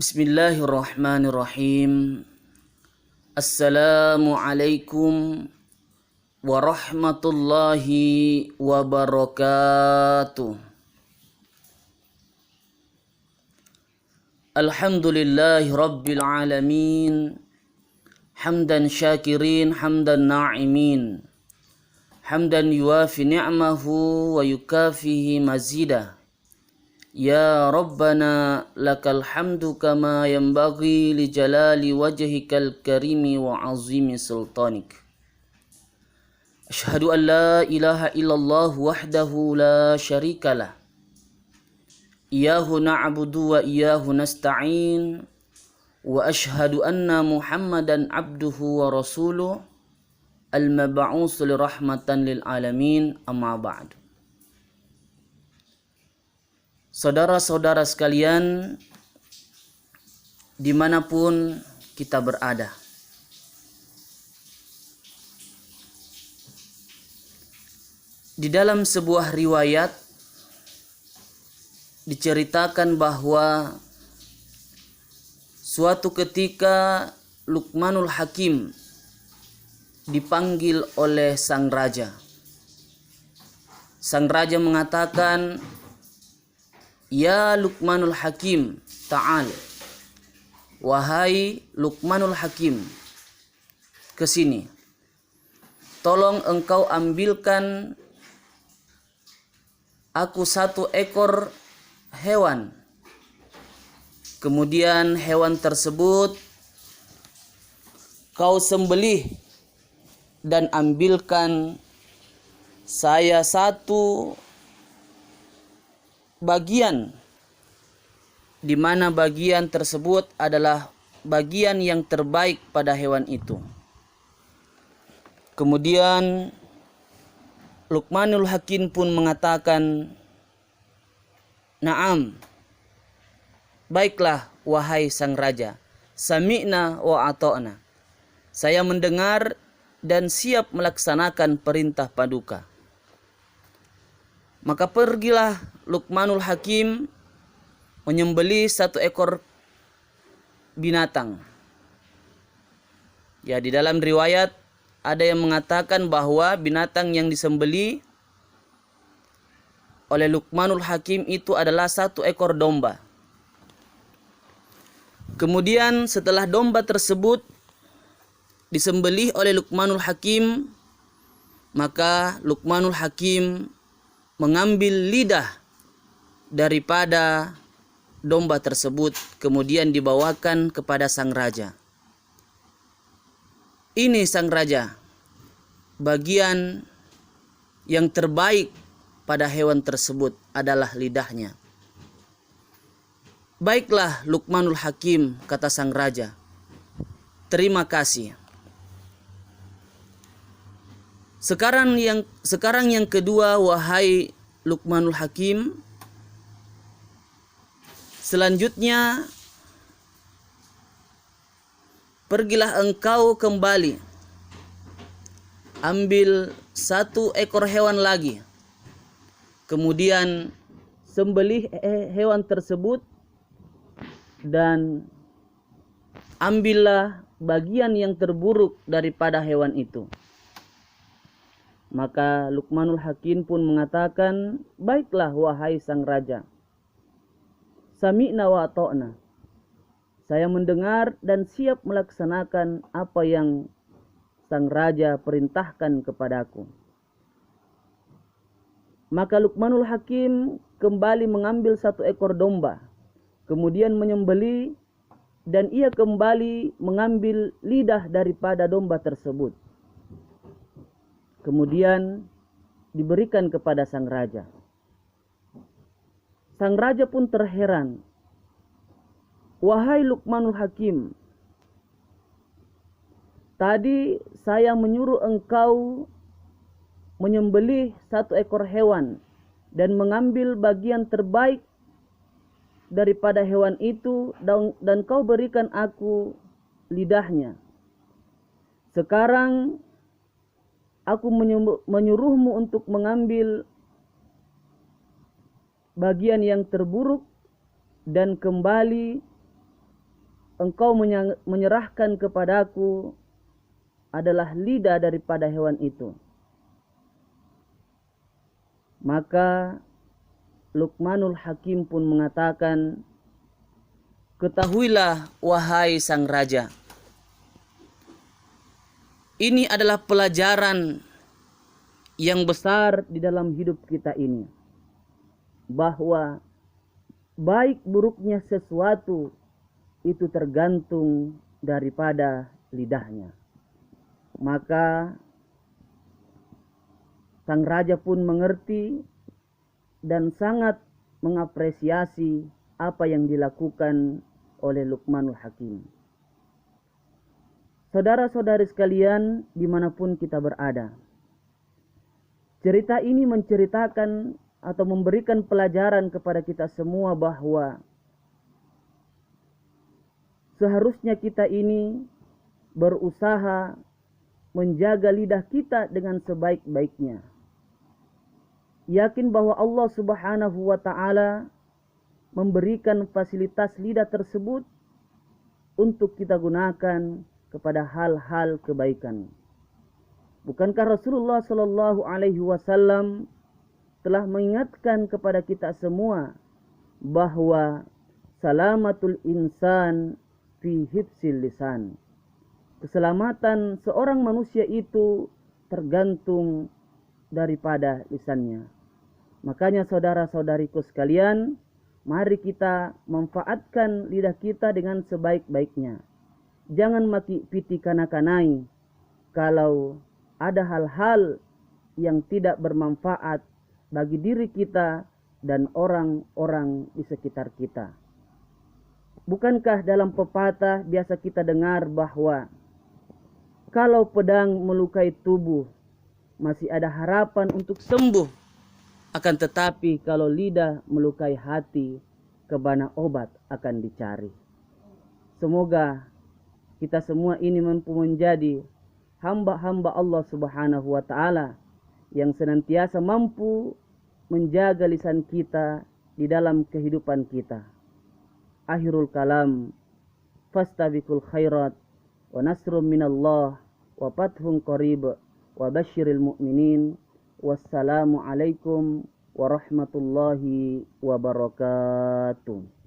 Bismillahirrahmanirrahim. Assalamualaikum warahmatullahi wabarakatuh. Alhamdulillahi rabbil alamin. Hamdan syakirin, hamdan na'imin. Hamdan yuafi ni'mahu wa yukafihi mazidah. Ya Rabbana lakal hamdu kama yanbaghi li jalali wajhikal karimi wa azimi sultanik. Ashhadu an la ilaha illallah wahdahu la syarikalah. Iyahu na'budu wa iyahu nasta'in. Wa ashhadu anna Muhammadan abduhu wa rasuluh al-mab'us li rahmatan lil alamin, amma ba'du. Saudara-saudara sekalian, dimanapun kita berada, di dalam sebuah riwayat diceritakan bahwa suatu ketika Luqmanul Hakim dipanggil oleh sang raja. Sang raja mengatakan, "Ya Luqmanul Hakim, ta'al." Wahai Luqmanul Hakim, ke sini. Tolong engkau ambilkan aku satu ekor hewan. Kemudian hewan tersebut kau sembelih dan ambilkan saya satu bagian, di mana bagian tersebut adalah bagian yang terbaik pada hewan itu. Kemudian Luqmanul Hakim pun mengatakan, "Na'am, baiklah wahai sang raja, sami'na wa ata'na." Saya mendengar dan siap melaksanakan perintah paduka. Maka pergilah Luqmanul Hakim menyembelih satu ekor binatang. Ya, di dalam riwayat ada yang mengatakan bahwa binatang yang disembelih oleh Luqmanul Hakim itu adalah satu ekor domba. Kemudian setelah domba tersebut disembelih oleh Luqmanul Hakim, maka Luqmanul Hakim mengambil lidah daripada domba tersebut, kemudian dibawakan kepada sang raja. Ini sang raja, bagian yang terbaik pada hewan tersebut adalah lidahnya. Baiklah Luqmanul Hakim, kata sang raja, terima kasih. Sekarang yang kedua, wahai Luqmanul Hakim, selanjutnya pergilah engkau kembali, ambil satu ekor hewan lagi, kemudian sembelih hewan tersebut dan ambillah bagian yang terburuk daripada hewan itu. Maka Luqmanul Hakim pun mengatakan, baiklah wahai sang raja, sami'na wa ata'na. Saya mendengar dan siap melaksanakan apa yang sang raja perintahkan kepadaku. Maka Luqmanul Hakim kembali mengambil satu ekor domba, kemudian menyembelih, dan ia kembali mengambil lidah daripada domba tersebut. Kemudian diberikan kepada sang raja. Sang raja pun terheran. Wahai Luqmanul Hakim, tadi saya menyuruh engkau menyembelih satu ekor hewan dan mengambil bagian terbaik daripada hewan itu, dan kau berikan aku lidahnya. Sekarang aku menyuruhmu untuk mengambil bagian yang terburuk dan kembali engkau menyerahkan kepadaku adalah lidah daripada hewan itu. Maka Luqmanul Hakim pun mengatakan, ketahuilah wahai sang raja, ini adalah pelajaran yang besar di dalam hidup kita ini, bahwa baik buruknya sesuatu itu tergantung daripada lidahnya. Maka sang raja pun mengerti dan sangat mengapresiasi apa yang dilakukan oleh Luqmanul Hakim. Saudara-saudari sekalian, dimanapun kita berada, cerita ini menceritakan atau memberikan pelajaran kepada kita semua bahwa seharusnya kita ini berusaha menjaga lidah kita dengan sebaik-baiknya. Yakin bahwa Allah Subhanahu wa ta'ala memberikan fasilitas lidah tersebut untuk kita gunakan kepada hal-hal kebaikan. Bukankah Rasulullah sallallahu alaihi wasallam telah mengingatkan kepada kita semua bahwa salamatul insan fi hifzil lisan. Keselamatan seorang manusia itu tergantung daripada lisannya. Makanya saudara-saudariku sekalian, mari kita manfaatkan lidah kita dengan sebaik-baiknya. Jangan maki piti kana-kanai kalau ada hal-hal yang tidak bermanfaat bagi diri kita dan orang-orang di sekitar kita. Bukankah dalam pepatah biasa kita dengar bahwa kalau pedang melukai tubuh, masih ada harapan untuk sembuh. Akan tetapi kalau lidah melukai hati, kemana obat akan dicari. Semoga kita semua ini mampu menjadi hamba-hamba Allah Subhanahu wa ta'ala yang senantiasa mampu menjaga lisan kita di dalam kehidupan kita. Akhirul kalam, fastabiqul khairat, wa nasrum minallah, wa fathun qarib, wa basyiril mu'minin. Wassalamu alaikum warahmatullahi wabarakatuh.